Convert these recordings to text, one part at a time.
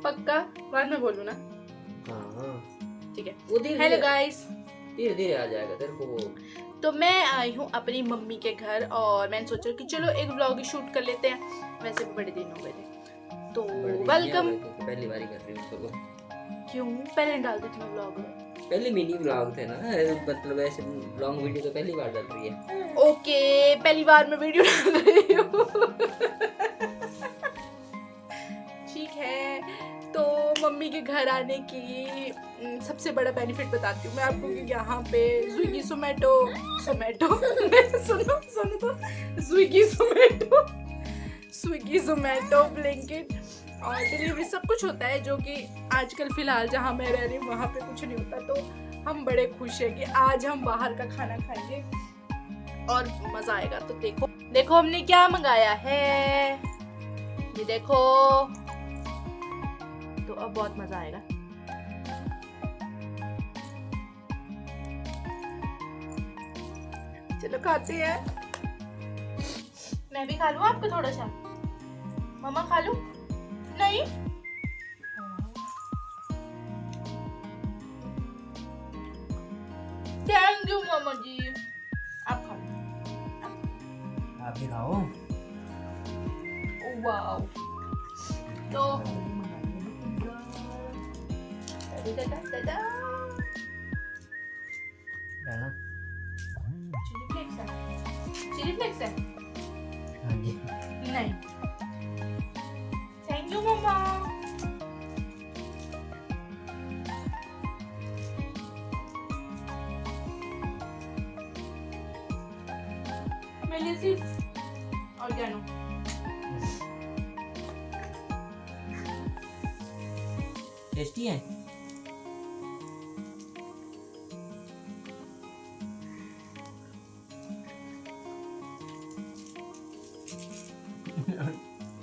पक्का बाद में बोलूँ ना? हाँ ठीक है। हेलो हेलो गाइस, धीरे धीरे आ जाएगा तेरे को। तो मैं आई हूँ अपनी मम्मी के घर और मैंने सोचा कि चलो एक व्लॉग शूट कर लेते हैं। वैसे भी बड़े दिन हो गए थे तो वेलकम। पहली बारी कर रही हूँ तो क्यों? पहले डाल दी थी व्लॉग। पहले मिनी व्लॉग थे ना, मतलब ऐसे लॉन्ग वीडियो तो पहली बार डाल रही है। ओके, पहली बार मैं वीडियो डाल रही हूँ। ठीक है, तो मम्मी के घर आने की सबसे बड़ा बेनिफिट बताती हूँ मैं आपको कि यहाँ पे स्विगी जोमेटो सुनो तो स्विगी जोमेटो ब्लिंकिट और डिलीवरी सब कुछ होता है, जो कि आजकल फिलहाल जहाँ मैं रह रही हूँ वहाँ पे कुछ नहीं होता। तो हम बड़े खुश हैं कि आज हम बाहर का खाना खाएंगे और मजा आएगा। तो देखो हमने क्या मंगाया है, ये देखो। तो अब बहुत मजा आएगा। चलो खाते हैं। मैं भी खा लूं आपको थोड़ा सा? मम्मा खा लूं? नहीं? थैंक यू मामा जी, आप खा लो। आप भी खाओ। वाओ, तो चिली फ्लेक्स है? हाँ जी। नहीं, थैंक यू मम्मा। मेरे लिए सिर्फ ऑर्गेनो। टेस्टी है।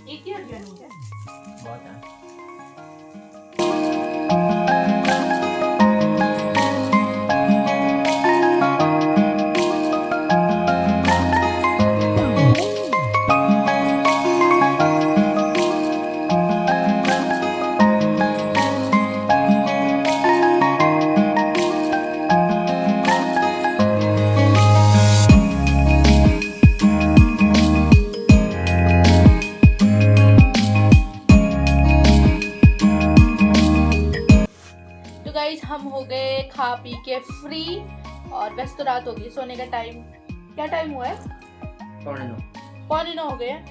एक ही ऑर्गेनो है। बहुत है। हम हो गए खा पी के फ्री और बस तो रात होगी, सोने का टाइम। क्या टाइम हुआ है? 8:45 हो गए हैं।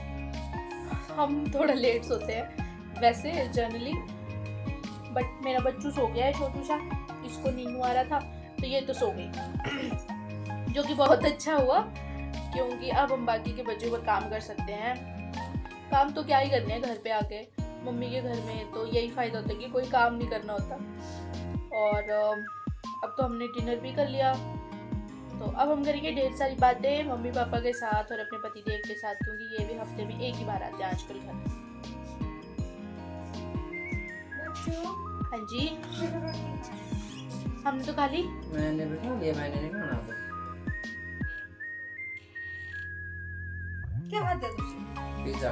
हम थोड़ा लेट सोते हैं वैसे जनरली, बट मेरा बच्चू सो गया है छोटू सा, इसको नींद आ रहा था तो ये तो सो गई, जो कि बहुत अच्छा हुआ क्योंकि अब हम बाकी के बच्चों पर काम कर सकते हैं। काम तो क्या ही करने हैं घर पे आके, मम्मी के घर में तो यही फ़ायदा होता है कि कोई काम नहीं करना होता। और अब तो हमने डिनर भी कर लिया, तो अब हम करेंगे ढेर सारी बातें मम्मी पापा के साथ और अपने पतिदेव के साथ, क्योंकि ये भी हफ्ते में एक ही बार आते हैं आजकल घर। हाँ जी, हमने तो खा ली। मैंने बिठा लिया, मैंने नहीं खाना। क्या खाते हो तुम? पिज्जा।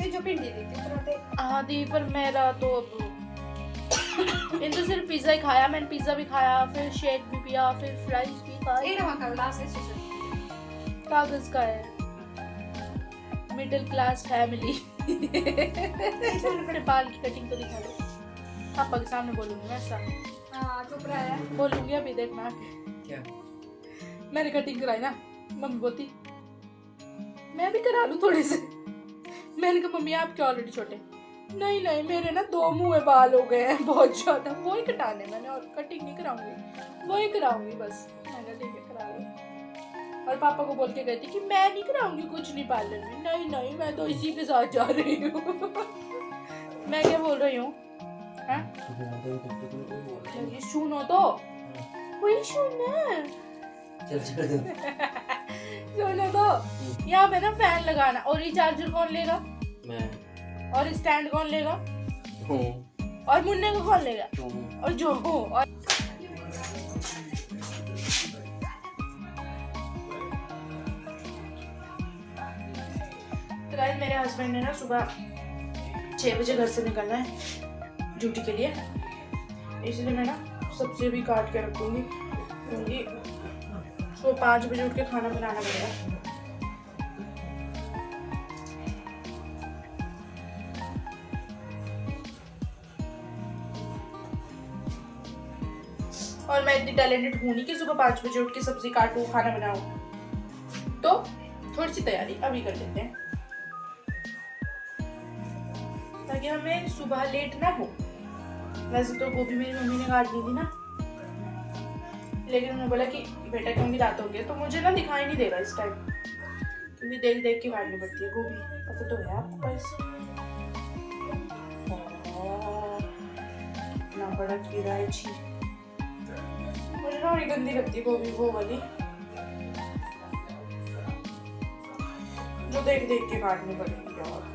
जो भिंडी देते पराठे। हाँ दी, पर मेरा तो अब इन तो सिर्फ पिज्जा ही खाया मैंने, पिज्जा भी खाया, फिर शेक भी पिया, फिर फ्राइज भी खाई। कागज का है, मिडिल क्लास फैमिली। अपने बाल की कटिंग तो दिखा दो, पापा के सामने बोलूंगी मैं ऐसा। हाँ चुप रहा है। बोलूंगी अभी, देखना। क्या? मैंने कटिंग कराई ना, मम्मी बोलती मैं भी करा लूं थोड़े से। मैंने कहा मम्मी आपके ऑलरेडी छोटे। नहीं मेरे ना 2 मुंह में बाल हो गए हैं बहुत ज्यादा, वही कटाने मैंने, और कटिंग नहीं कराऊंगी, वही कराऊंगी बस। मैंने ठीक है करा लो। और पापा को बोल के गई थी कि मैं नहीं कराऊंगी कुछ नहीं पार्लर में। नहीं मैं तो इसी के साथ जा रही हूँ। मैं क्या बोल रही हूँ? ये सुनो तो, वही सुनो। सुनो तो, यहाँ पे ना फैन लगाना, और ये चार्जर कौन लेगा? मैं। और स्टैंड कौन लेगा? और मुन्ने को कौन लेगा? और जो हो। और तो गाइस मेरे हस्बैंड ने ना सुबह 6 बजे घर से निकलना है ड्यूटी के लिए, इसलिए मैं ना सब्जी भी काट के रखूंगी क्योंकि सुबह 5 बजे उठ के खाना बनाना पड़ेगा। और मैं इतनी टैलेंटेड हूं नहीं कि सुबह 5 बजे उठ के सब्जी काटूं खाना बनाऊं, तो थोड़ी सी तैयारी अभी कर लेते हैं ताकि हमें सुबह लेट ना हो। वैसे तो गोभी मेरी मम्मी ने काट ली थी ना, लेकिन उन्होंने बोला कि बेटा क्योंकि रात हो गया तो मुझे ना दिखाई नहीं देगा इस टाइम, क्योंकि देख देख के काटनी पड़ती है गोभी, पता तो है आपको। इतना बड़ा कीड़ा है, छी, मुझे ना बड़ी गंदी लगती है गोभी वो वाली जो देख देख के काटनी पड़ेगी यार।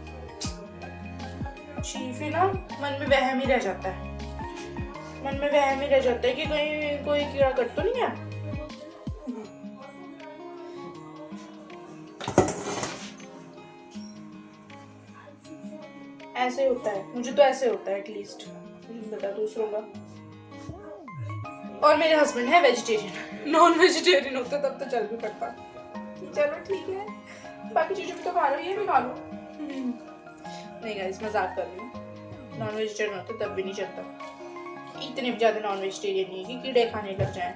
छी, फिर ना मन में वहम ही रह जाता है, मन में वहम ही रह जाता है कि कहीं कोई कीड़ा कट तो नहीं है। ऐसे होता है, मुझे तो ऐसे होता है एटलीस्ट, बता दूसरों का। और मेरे हस्बैंड है वेजिटेरियन, नॉन वेजिटेरियन होते तब तो चल भी पड़ता। चलो ठीक है, बाकी चीजों भी तो खा लो, ये भी खा लो। नहीं गाइस, मजाक कर रही हूँ, नॉन वेजिटेरियन होते तब भी नहीं चलता। इतने भी ज्यादा नॉन वेजिटेरियन नहीं है कि कीड़े खाने लग जाएं,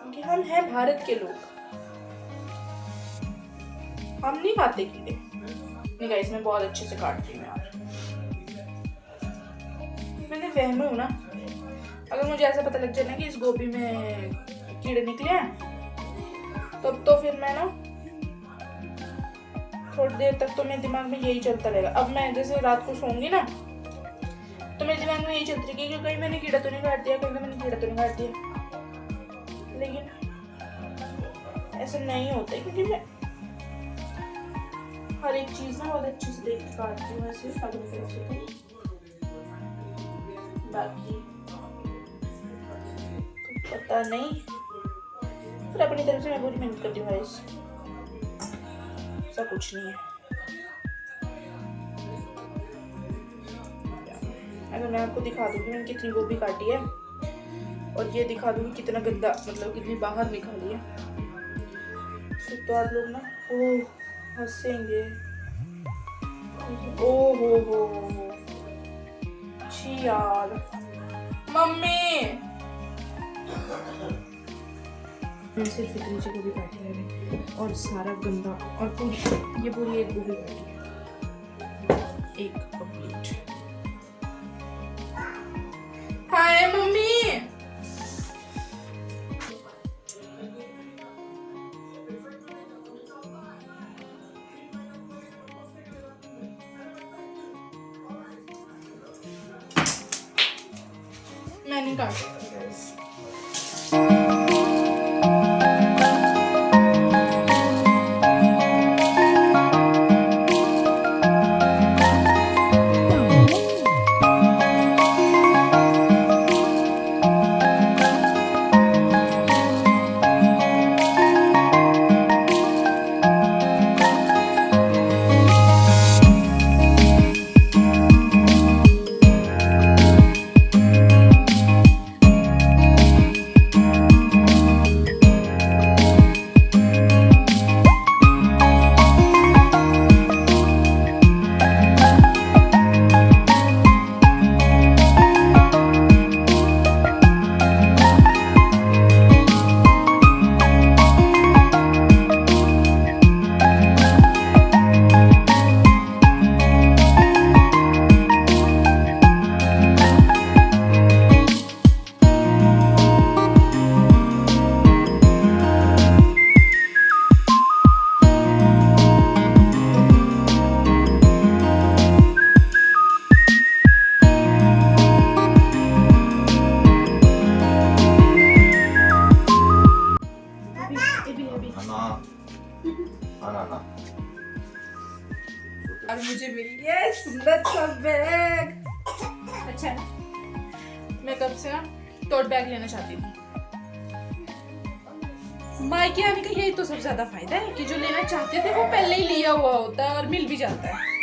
क्योंकि हम हैं भारत के लोग, हम नहीं खाते कीड़े। नहीं गाइस, मैं बहुत अच्छे से काटती हूँ यार, मैंने वहम हूँ ना। अगर मुझे ऐसा पता लग जाए ना कि इस गोभी में कीड़े निकले हैं तब तो फिर मैं ना थोड़ी देर तक तो मेरे दिमाग में यही चलता रहेगा। अब मैं जैसे रात को सोऊंगी ना तो मेरे दिमाग में यही चलती रहेगी कि कहीं मैंने कीड़ा तो नहीं काट दिया, कहीं मैंने कीड़ा तो नहीं काट दिया। लेकिन ऐसा नहीं होता क्योंकि मैं हर एक चीज ना बहुत अच्छे से देख के काटती हूँ, ऐसे बाकी तो पता नहीं, फिर अपनी तरफ से मैं पूरी मेहनत करती हूँ गाइस, ऐसा कुछ नहीं है। अगर मैं आपको दिखा दूंगी मैंने कितनी गोभी काटी है और ये दिखा दूंगी कितना गंदा, मतलब कितनी बाहर निकाली है, तो आप लोग ना ओह हंसेंगे। ओ हो छी यार, मम्मी मैं सिर्फ इतनी सी गोभी काटी है और सारा गंदा, और पूरी एक गोभी काटी है, एक कंप्लीट। हाय मम्मी, मैंने काटा गाइस। अब मुझे मिल गया सुंदर सा बैग, अच्छा है ना। मैं कब से ना टोट बैग लेना चाहती थी, मायके आने का यही तो सबसे ज्यादा फायदा है कि जो लेना चाहते थे वो पहले ही लिया हुआ होता है और मिल भी जाता है।